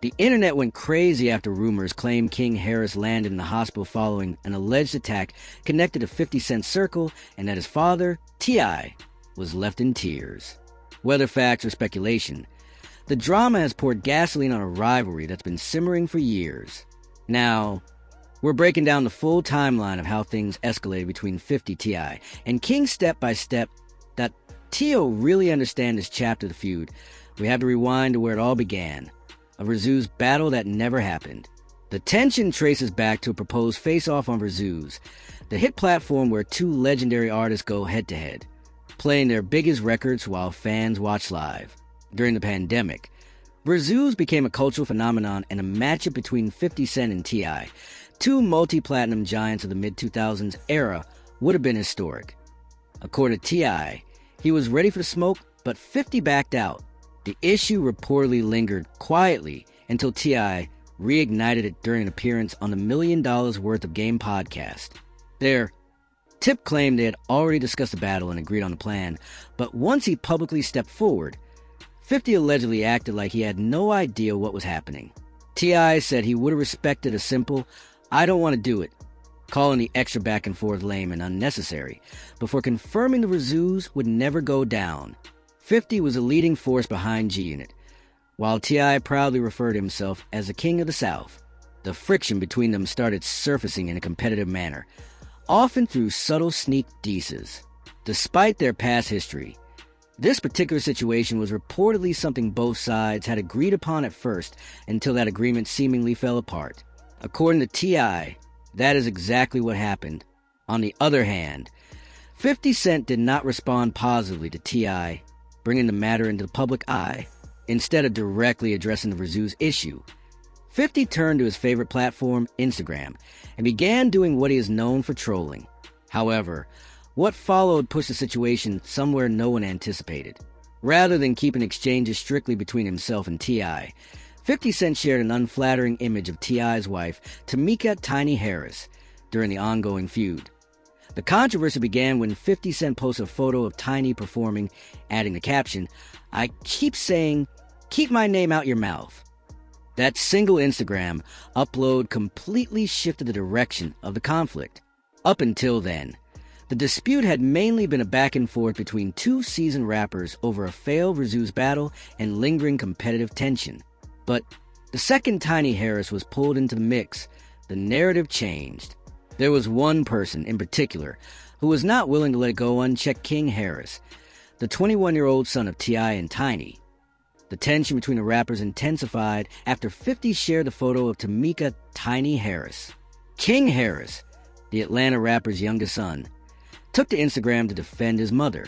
The internet went crazy after rumors claimed King Harris landed in the hospital following an alleged attack connected to 50 Cent's circle and that his father, T.I., was left in tears. Whether facts or speculation, the drama has poured gasoline on a rivalry that's been simmering for years. Now, we're breaking down the full timeline of how things escalated between 50 T.I. and King step by step. That T.O. really understand this chapter of the feud, we have to rewind to where it all began. A Verzuz battle that never happened. The tension traces back to a proposed face-off on Verzuz, the hit platform where two legendary artists go head-to-head, playing their biggest records while fans watch live. During the pandemic, Verzuz became a cultural phenomenon and a matchup between 50 Cent and T.I., two multi-platinum giants of the mid-2000s era, would have been historic. According to T.I., he was ready for the smoke, but 50 backed out. The issue reportedly lingered quietly until T.I. reignited it during an appearance on the $1 Million Worth of Game podcast. There, Tip claimed they had already discussed the battle and agreed on the plan, but once he publicly stepped forward, 50 allegedly acted like he had no idea what was happening. T.I. said he would have respected a simple, "I don't want to do it," calling the extra back and forth lame and unnecessary, before confirming the Verzuz would never go down. 50 was a leading force behind G-Unit, while T.I. proudly referred to himself as the King of the South. The friction between them started surfacing in a competitive manner, often through subtle sneak disses. Despite their past history, this particular situation was reportedly something both sides had agreed upon at first until that agreement seemingly fell apart. According to T.I., that is exactly what happened. On the other hand, 50 Cent did not respond positively to T.I., bringing the matter into the public eye. Instead of directly addressing the Verzuz issue, 50 turned to his favorite platform, Instagram, and began doing what he is known for trolling. However, what followed pushed the situation somewhere no one anticipated. Rather than keeping exchanges strictly between himself and T.I., 50 Cent shared an unflattering image of T.I.'s wife, Tamika "Tiny" Harris, during the ongoing feud. The controversy began when 50 Cent posted a photo of Tiny performing, adding the caption, "I keep saying, keep my name out your mouth." That single Instagram upload completely shifted the direction of the conflict. Up until then, the dispute had mainly been a back and forth between two seasoned rappers over a failed Verzuz battle and lingering competitive tension. But the second Tiny Harris was pulled into the mix, the narrative changed. There was one person in particular who was not willing to let it go unchecked: King Harris, the 21-year-old son of T.I. and Tiny. The tension between the rappers intensified after 50 shared the photo of Tamika "Tiny" Harris. King Harris, the Atlanta rapper's youngest son, took to Instagram to defend his mother.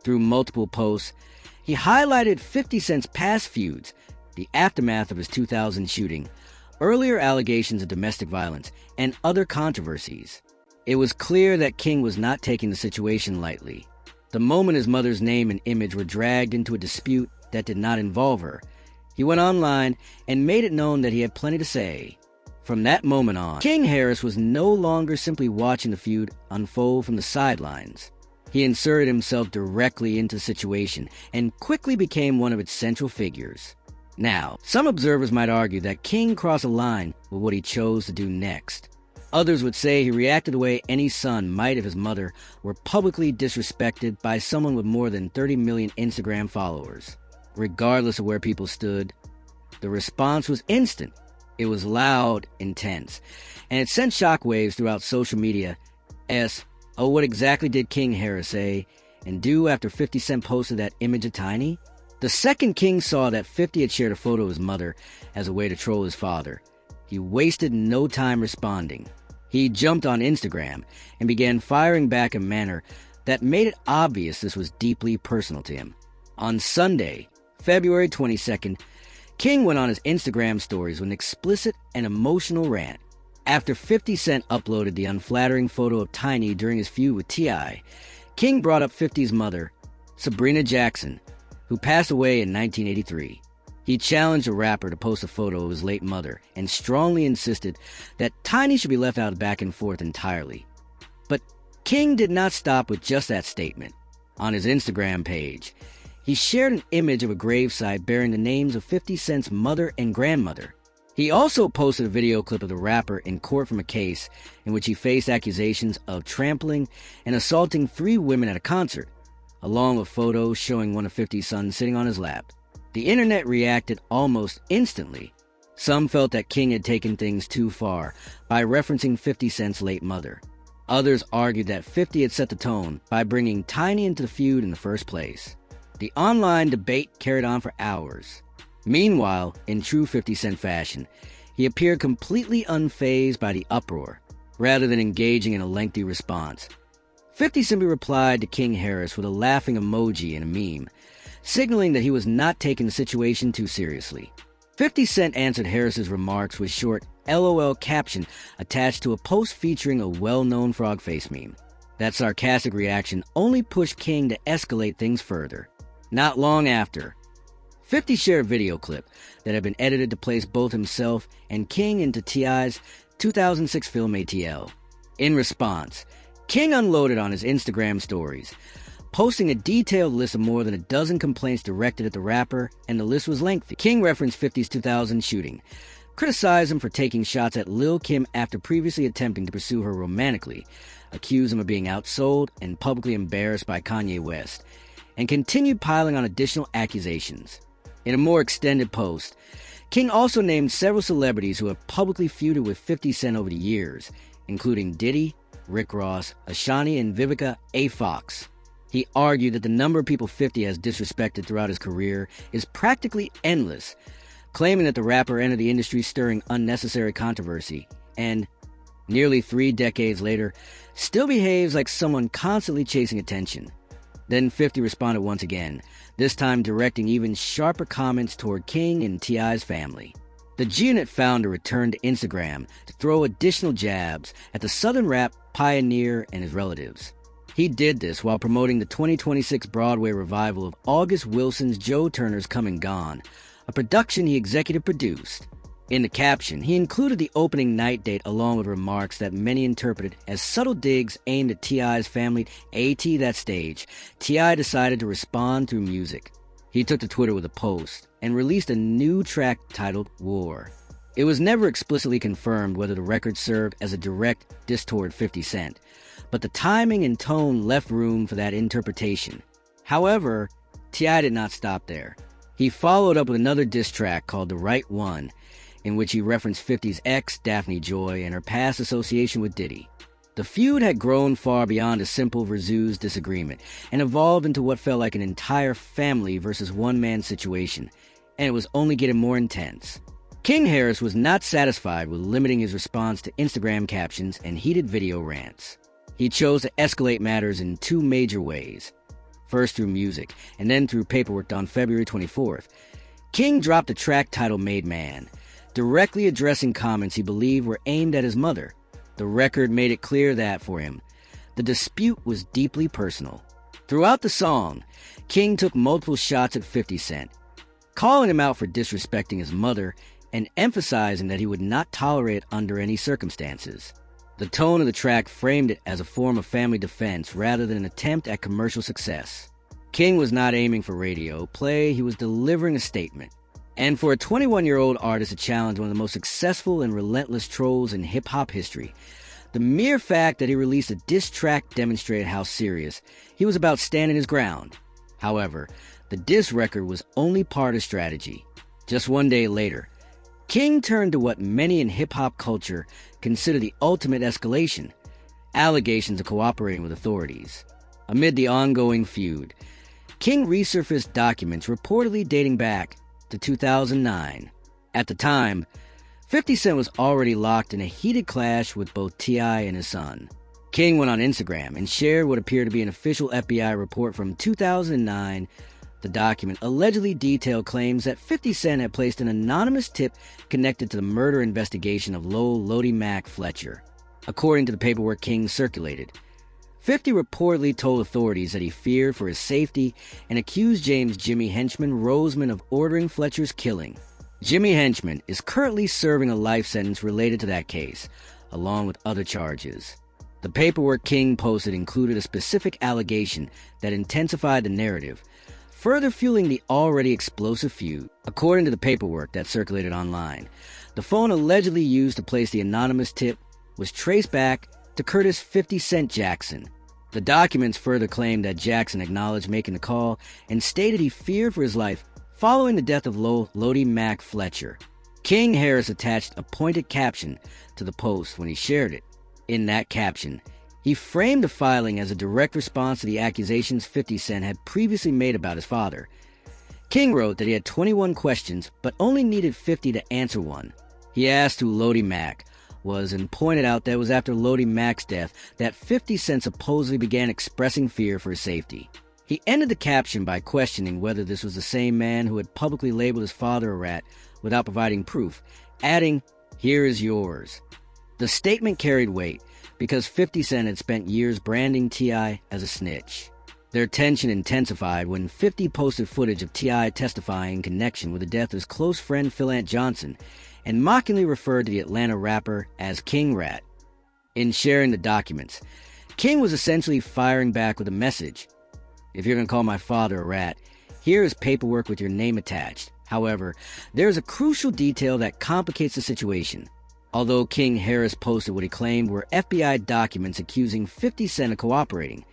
Through multiple posts, he highlighted 50 Cent's past feuds, the aftermath of his 2000 shooting, earlier allegations of domestic violence, and other controversies. It was clear that King was not taking the situation lightly. The moment his mother's name and image were dragged into a dispute that did not involve her, he went online and made it known that he had plenty to say. From that moment on, King Harris was no longer simply watching the feud unfold from the sidelines. He inserted himself directly into the situation and quickly became one of its central figures. Now, some observers might argue that King crossed a line with what he chose to do next. Others would say he reacted the way any son might if his mother were publicly disrespected by someone with more than 30 million Instagram followers. Regardless of where people stood, the response was instant. It was loud, intense, and it sent shockwaves throughout social media as, oh, what exactly did King Harris say and do after 50 Cent posted that image of Tiny? The second King saw that 50 had shared a photo of his mother as a way to troll his father, he wasted no time responding. He jumped on Instagram and began firing back in a manner that made it obvious this was deeply personal to him. On Sunday, February 22nd, King went on his Instagram stories with an explicit and emotional rant. After 50 Cent uploaded the unflattering photo of Tiny during his feud with T.I., King brought up 50's mother, Sabrina Jackson, who passed away in 1983. He challenged the rapper to post a photo of his late mother and strongly insisted that Tiny should be left out of back and forth entirely. But King did not stop with just that statement. On his Instagram page, he shared an image of a gravesite bearing the names of 50 Cent's mother and grandmother. He also posted a video clip of the rapper in court from a case in which he faced accusations of trampling and assaulting 3 women at a concert, along with photos showing one of 50's sons sitting on his lap. The internet reacted almost instantly. Some felt that King had taken things too far by referencing 50 Cent's late mother. Others argued that 50 had set the tone by bringing Tiny into the feud in the first place. The online debate carried on for hours. Meanwhile, in true 50 Cent fashion, he appeared completely unfazed by the uproar, rather than engaging in a lengthy response. 50 simply replied to King Harris with a laughing emoji and a meme, signaling that he was not taking the situation too seriously. 50 Cent answered Harris's remarks with short LOL caption attached to a post featuring a well-known frog face meme. That sarcastic reaction only pushed King to escalate things further. Not long after, 50 shared a video clip that had been edited to place both himself and King into T.I.'s 2006 film ATL. In response, King unloaded on his Instagram stories, posting a detailed list of more than a dozen complaints directed at the rapper, and the list was lengthy. King referenced 50's 2000 shooting, criticized him for taking shots at Lil' Kim after previously attempting to pursue her romantically, accused him of being outsold and publicly embarrassed by Kanye West, and continued piling on additional accusations. In a more extended post, King also named several celebrities who have publicly feuded with 50 Cent over the years, including Diddy, Rick Ross, Ashani, and Vivica A. Fox. He argued that the number of people 50 has disrespected throughout his career is practically endless, claiming that the rapper entered the industry stirring unnecessary controversy and, nearly 3 decades later, still behaves like someone constantly chasing attention. Then 50 responded once again, this time directing even sharper comments toward King and T.I.'s family. The G-Unit founder returned to Instagram to throw additional jabs at the Southern rap pioneer and his relatives. He did this while promoting the 2026 Broadway revival of August Wilson's Joe Turner's Come and Gone, a production he executive produced. In the caption, he included the opening night date along with remarks that many interpreted as subtle digs aimed at T.I.'s family. A.T. that stage, T.I. decided to respond through music. He took to Twitter with a post and released a new track titled War. It was never explicitly confirmed whether the record served as a direct diss toward 50 Cent, but the timing and tone left room for that interpretation. However, T.I. did not stop there. He followed up with another diss track called The Right One, in which he referenced 50's ex, Daphne Joy, and her past association with Diddy. The feud had grown far beyond a simple Verzuz disagreement and evolved into what felt like an entire family versus one-man situation, and it was only getting more intense. King Harris was not satisfied with limiting his response to Instagram captions and heated video rants. He chose to escalate matters in 2 major ways. First through music, and then through paperwork on February 24th. King dropped a track titled Made Man, directly addressing comments he believed were aimed at his mother. The record made it clear that, for him, the dispute was deeply personal. Throughout the song, King took multiple shots at 50 Cent, calling him out for disrespecting his mother and emphasizing that he would not tolerate it under any circumstances. The tone of the track framed it as a form of family defense rather than an attempt at commercial success. King was not aiming for radio play, he was delivering a statement. And for a 21-year-old artist to challenge one of the most successful and relentless trolls in hip-hop history, the mere fact that he released a diss track demonstrated how serious he was about standing his ground. However, the diss record was only part of strategy. Just one day later, King turned to what many in hip-hop culture consider the ultimate escalation, allegations of cooperating with authorities. Amid the ongoing feud, King resurfaced documents reportedly dating back to 2009. At the time, 50 Cent was already locked in a heated clash with both T.I. and his son. King went on Instagram and shared what appeared to be an official FBI report from 2009. The document allegedly detailed claims that 50 Cent had placed an anonymous tip connected to the murder investigation of Lowell Lodi Mack Fletcher. According to the paperwork King circulated, 50 reportedly told authorities that he feared for his safety and accused James Jimmy Henchman Roseman of ordering Fletcher's killing. Jimmy Henchman is currently serving a life sentence related to that case, along with other charges. The paperwork King posted included a specific allegation that intensified the narrative, further fueling the already explosive feud. According to the paperwork that circulated online, the phone allegedly used to place the anonymous tip was traced back to Curtis 50 Cent Jackson. The documents further claimed that Jackson acknowledged making the call and stated he feared for his life following the death of Lodi Mac Fletcher. King Harris attached a pointed caption to the post when he shared it. In that caption, he framed the filing as a direct response to the accusations 50 Cent had previously made about his father. King wrote that he had 21 questions, but only needed 50 to answer one. He asked who Lodi Mac was and pointed out that it was after Lodi Mac's death that 50 Cent supposedly began expressing fear for his safety. He ended the caption by questioning whether this was the same man who had publicly labeled his father a rat without providing proof, adding, "Here is yours." The statement carried weight because 50 Cent had spent years branding T.I. as a snitch. Their tension intensified when 50 posted footage of T.I. testifying in connection with the death of his close friend Phil Ant Johnson and mockingly referred to the Atlanta rapper as King Rat. In sharing the documents, King was essentially firing back with a message. If you're going to call my father a rat, here is paperwork with your name attached. However, there is a crucial detail that complicates the situation. Although King Harris posted what he claimed were FBI documents accusing 50 Cent of cooperating,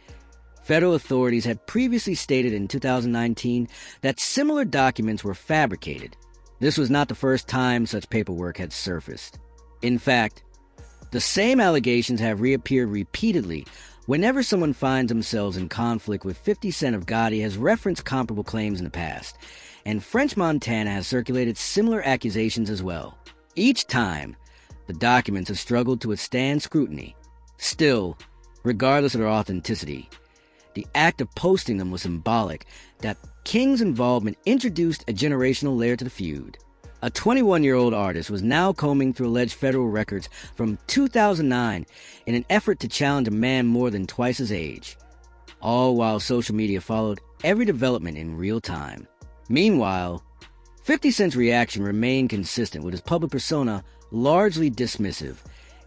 federal authorities had previously stated in 2019 that similar documents were fabricated. This was not the first time such paperwork had surfaced. In fact, the same allegations have reappeared repeatedly whenever someone finds themselves in conflict with 50 Cent of Gotti has referenced comparable claims in the past, and French Montana has circulated similar accusations as well. Each time, the documents have struggled to withstand scrutiny. Still, regardless of their authenticity, the act of posting them was symbolic that King's involvement introduced a generational layer to the feud. A 21-year-old artist was now combing through alleged federal records from 2009 in an effort to challenge a man more than twice his age, all while social media followed every development in real time. Meanwhile, 50 Cent's reaction remained consistent with his public persona largely dismissive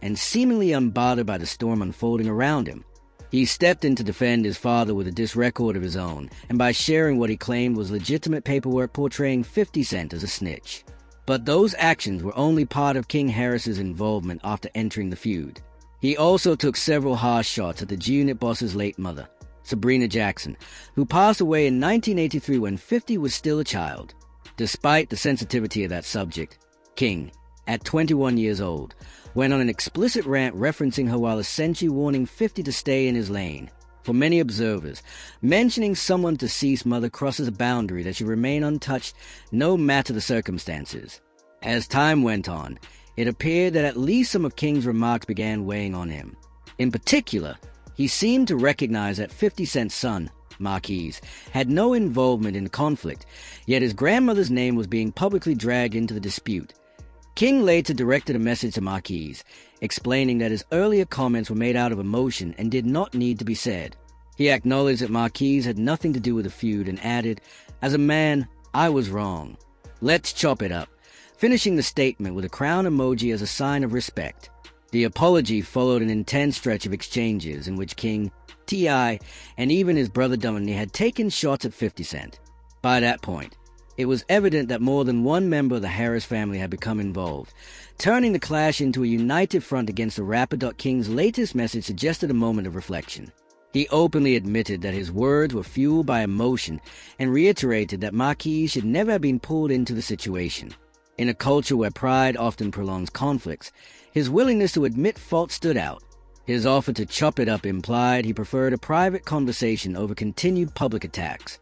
and seemingly unbothered by the storm unfolding around him. He stepped in to defend his father with a diss record of his own, and by sharing what he claimed was legitimate paperwork portraying 50 Cent as a snitch. But those actions were only part of King Harris's involvement after entering the feud. He also took several harsh shots at the G-Unit boss's late mother, Sabrina Jackson, who passed away in 1983 when 50 was still a child. Despite the sensitivity of that subject, King, at 21 years old, went on an explicit rant referencing her while essentially warning 50 to stay in his lane. For many observers, mentioning someone's deceased mother crosses a boundary that should remain untouched no matter the circumstances. As time went on, it appeared that at least some of King's remarks began weighing on him. In particular, he seemed to recognize that 50 Cent's son, Marquise, had no involvement in the conflict, yet his grandmother's name was being publicly dragged into the dispute. King later directed a message to Marquise, explaining that his earlier comments were made out of emotion and did not need to be said. He acknowledged that Marquise had nothing to do with the feud and added, "As a man, I was wrong. Let's chop it up," finishing the statement with a crown emoji as a sign of respect. The apology followed an intense stretch of exchanges in which King, T.I., and even his brother Dominic had taken shots at 50 Cent. By that point, it was evident that more than one member of the Harris family had become involved, turning the clash into a united front against the rapper. King's latest message suggested a moment of reflection. He openly admitted that his words were fueled by emotion and reiterated that Marquise should never have been pulled into the situation. In a culture where pride often prolongs conflicts, his willingness to admit fault stood out. His offer to chop it up implied he preferred a private conversation over continued public attacks.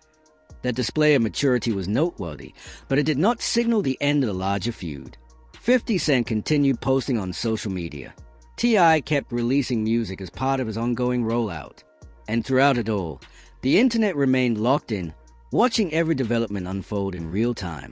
That display of maturity was noteworthy, but it did not signal the end of the larger feud. 50 Cent continued posting on social media. T.I. kept releasing music as part of his ongoing rollout. And throughout it all, the internet remained locked in, watching every development unfold in real time.